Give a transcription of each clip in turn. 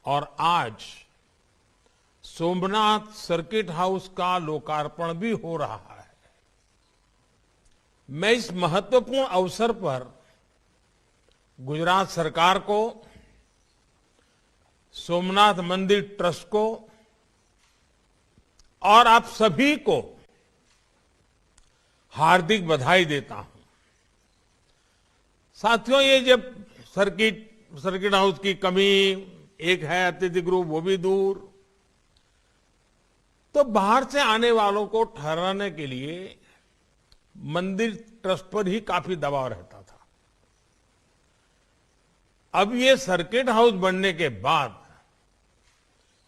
और आज Somnath circuit house का लोकार्पण भी हो रहा है। मैं इस महत्वपूर्ण अवसर पर गुजरात सरकार को, सोमनाथ मंदिर ट्रस्ट को और आप सभी को हार्दिक बधाई देता हूं। साथियों, ये जब सर्किट हाउस की कमी एक है, अतिथि गृह वो भी दूर, तो बाहर से आने वालों को ठहराने के लिए मंदिर ट्रस्ट पर ही काफी दबाव रहता था। अब ये सर्किट हाउस बनने के बाद,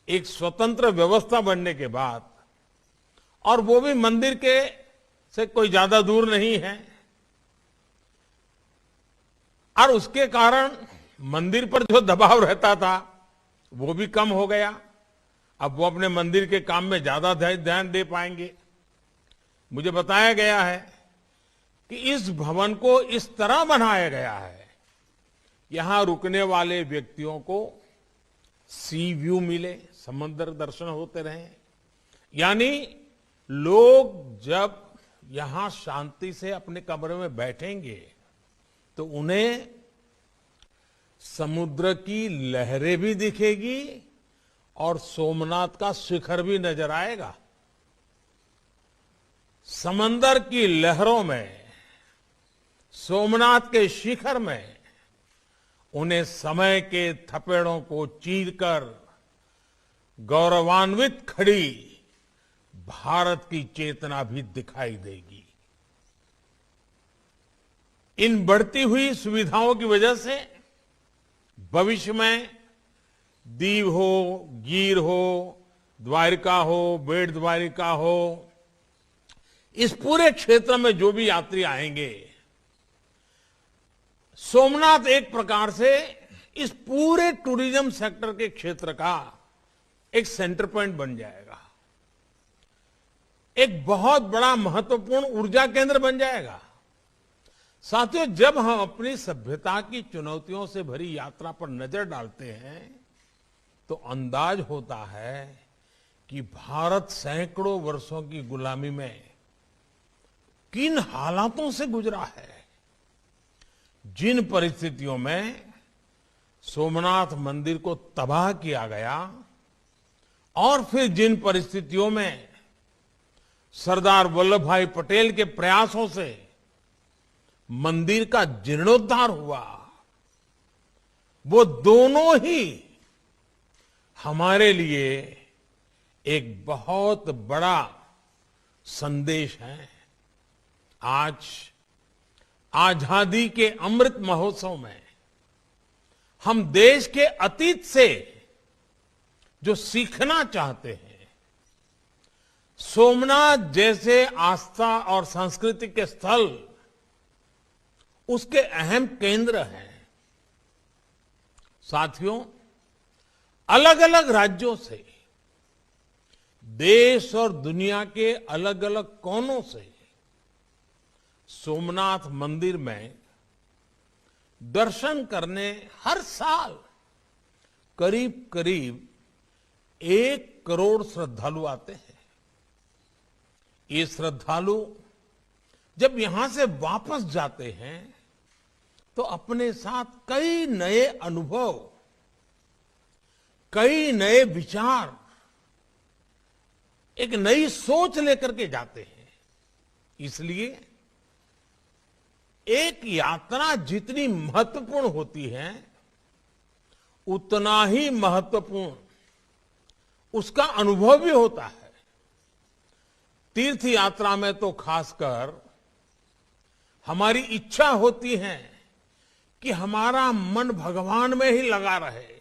एक स्वतंत्र व्यवस्था बनने के बाद, और वो भी मंदिर के से कोई ज्यादा दूर नहीं है, और उसके कारण मंदिर पर जो दबाव रहता था वो भी कम हो गया। अब वो अपने मंदिर के काम में ज्यादा ध्यान दे पाएंगे। मुझे बताया गया है कि इस भवन को इस तरह बनाया गया है, यहां रुकने वाले व्यक्तियों को सी व्यू मिले, समुद्र दर्शन होते रहे। यानी लोग जब यहां शांति से अपने कमरे में बैठेंगे तो उन्हें समुद्र की लहरें भी दिखेगी और सोमनाथ का शिखर भी नजर आएगा। समंदर की लहरों में, सोमनाथ के शिखर में उन्हें समय के थपेड़ों को चीरकर गौरवान्वित खड़ी भारत की चेतना भी दिखाई देगी। इन बढ़ती हुई सुविधाओं की वजह से भविष्य में दीव हो, गीर हो, द्वारिका हो, बेट द्वारिका हो, इस पूरे क्षेत्र में जो भी यात्री आएंगे, सोमनाथ एक प्रकार से इस पूरे टूरिज्म सेक्टर के क्षेत्र का एक सेंटर पॉइंट बन जाएगा, एक बहुत बड़ा महत्वपूर्ण ऊर्जा केंद्र बन जाएगा। साथियों, जब हम अपनी सभ्यता की चुनौतियों से भरी यात्रा पर नजर डालते हैं तो अंदाज होता है कि भारत सैकड़ों वर्षों की गुलामी में किन हालातों से गुजरा है। जिन परिस्थितियों में सोमनाथ मंदिर को तबाह किया गया और फिर जिन परिस्थितियों में सरदार वल्लभ भाई पटेल के प्रयासों से मंदिर का जीर्णोद्धार हुआ, वो दोनों ही हमारे लिए एक बहुत बड़ा संदेश है। आज आजादी के अमृत महोत्सव में हम देश के अतीत से जो सीखना चाहते हैं, सोमनाथ जैसे आस्था और संस्कृति के स्थल उसके अहम केंद्र हैं। साथियों, अलग अलग राज्यों से, देश और दुनिया के अलग अलग कोनों से सोमनाथ मंदिर में दर्शन करने हर साल करीब करीब 1 करोड़ श्रद्धालु आते हैं। ये श्रद्धालु जब यहां से वापस जाते हैं तो अपने साथ कई नए अनुभव, कई नए विचार, एक नई सोच लेकर के जाते हैं। इसलिए एक यात्रा जितनी महत्वपूर्ण होती है, उतना ही महत्वपूर्ण उसका अनुभव भी होता है। तीर्थ यात्रा में तो खासकर हमारी इच्छा होती है कि हमारा मन भगवान में ही लगा रहे।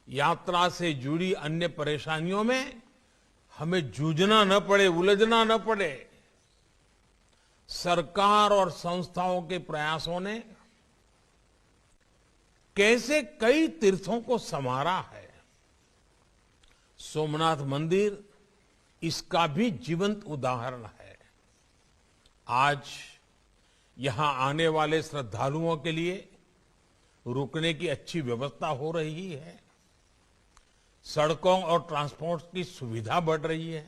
यात्रा से जुड़ी अन्य परेशानियों में हमें जूझना न पड़े, उलझना न पड़े। सरकार और संस्थाओं के प्रयासों ने कैसे कई तीर्थों को संवारा है। सोमनाथ मंदिर इसका भी जीवंत उदाहरण है। आज यहां आने वाले श्रद्धालुओं के लिए रुकने की अच्छी व्यवस्था हो रही है। सड़कों और ट्रांसपोर्ट की सुविधा बढ़ रही है।